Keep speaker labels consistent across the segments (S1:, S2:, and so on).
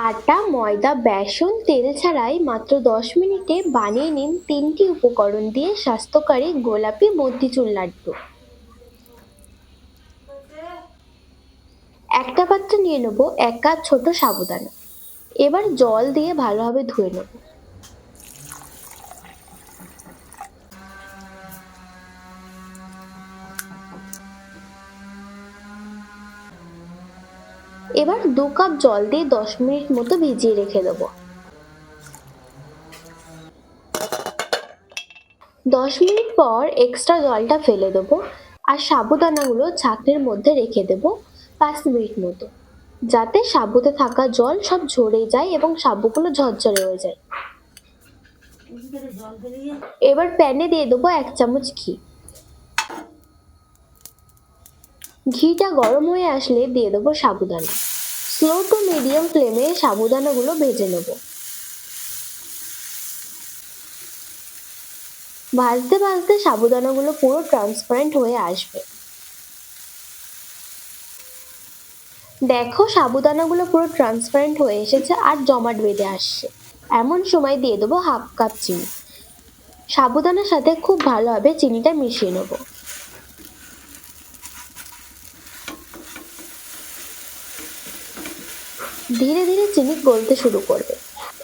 S1: আটা, ময়দা, বেসন, তেল ছাড়াই মাত্র 10 মিনিটে বানিয়ে নিন 3টি উপকরণ দিয়ে স্বাস্থ্যকরী গোলাপি মোতিচুর লাড্ডু। একটা পাত্রে নিয়ে নেব 1 কাপ ছোট সাবুদানা। এবার জল দিয়ে ভালোভাবে ধুয়ে নেব। এবার 2 কাপ জল দিয়ে 10 মিনিট মতো ভিজিয়ে রেখে দেব। 10 মিনিট পর এক্সট্রা জলটা ফেলে দেবো আর সাবুদানাগুলো ছাঁকনির মধ্যে রেখে দেব 5 মিনিট মতো, যাতে সাবুতে থাকা জল সব ঝরে যায় এবং সাবুগুলো ঝরঝরে হয়ে যায়। এবার প্যানে দিয়ে দেবো 1 চামচ ঘি। ঘিটা গরম হয়ে আসলে দিয়ে দেবো সাবুদানা। স্লো টু মিডিয়াম ফ্লেমে সাবুদানাগুলো ভেজে নেব। ভাজতে ভাজতে সাবুদানাগুলো পুরো ট্রান্সপারেন্ট হয়ে আসবে। দেখো সাবুদানাগুলো পুরো ট্রান্সপারেন্ট হয়ে এসেছে আর জমাট বেঁধে আসছে। এমন সময় দিয়ে দেবো 1/2 কাপ চিনি। সাবুদানার সাথে খুব ভালোভাবে চিনিটা মিশিয়ে নেব। ধীরে ধীরে চিনি গলতে শুরু করবে।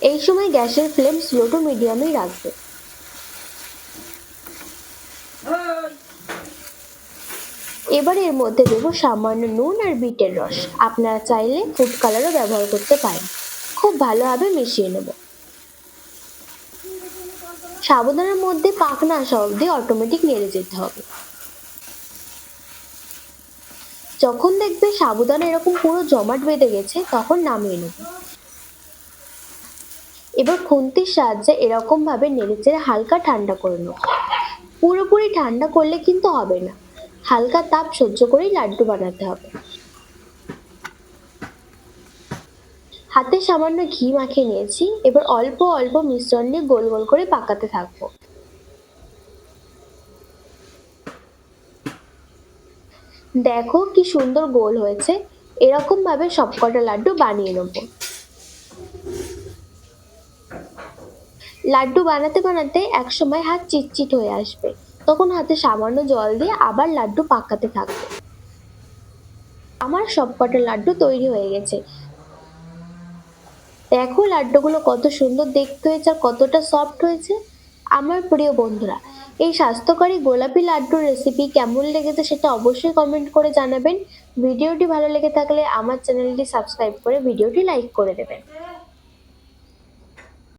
S1: এই সময় গ্যাসের ফ্লেম স্লো টু মিডিয়ামেই রাখবে। এবার এর মধ্যে দেবো সামান্য নুন আর বিটের রস। আপনারা চাইলে ফুড কালারও ব্যবহার করতে পারেন। খুব ভালোভাবে মিশিয়ে নেব। সাবুদানার মধ্যে পাক না আসা অবধি অটোমেটিক নেড়ে যেতে হবে। যখন দেখবে সাবুদানা এরকম পুরো জমাট বেঁধে গেছে তখন নামিয়ে নেব। এবার খুন্তির সাহায্যে এরকম ভাবে নেড়েচেড়ে হালকা ঠান্ডা করে নেব। পুরোপুরি ঠান্ডা করলে কিন্তু হবে না, হালকা তাপ সহ্য করেই লাড্ডু বানাতে হবে। হাতে সামান্য ঘি মাখিয়ে নিয়েছি। এবার অল্প অল্প মিশ্রণ দিয়ে গোল গোল করে পাকাতে থাকবো। দেখো কি সুন্দর গোল হয়েছে। এরকম ভাবে সবকটা লাড্ডু বানিয়ে নেব। লাড্ডু বানাতে বানাতে একসময় হাত চিটচিট হয়ে আসবে, তখন হাতে সামান্য জল দিয়ে আবার লাড্ডু পাকাতে থাকবে। আমার সবকটা লাড্ডু তৈরি হয়ে গেছে। দেখো লাড্ডুগুলো কত সুন্দর দেখতে হয়েছে আর কতটা সফট হয়েছে। আমার প্রিয় বন্ধুরা, এই স্বাস্থ্যকরী গোলাপি লাড্ডুর রেসিপি কেমন লেগেছে সেটা অবশ্যই কমেন্ট করে জানাবেন। ভিডিওটি ভালো লেগে থাকলে আমার চ্যানেলটি সাবস্ক্রাইব করে ভিডিওটি লাইক করে দেবেন।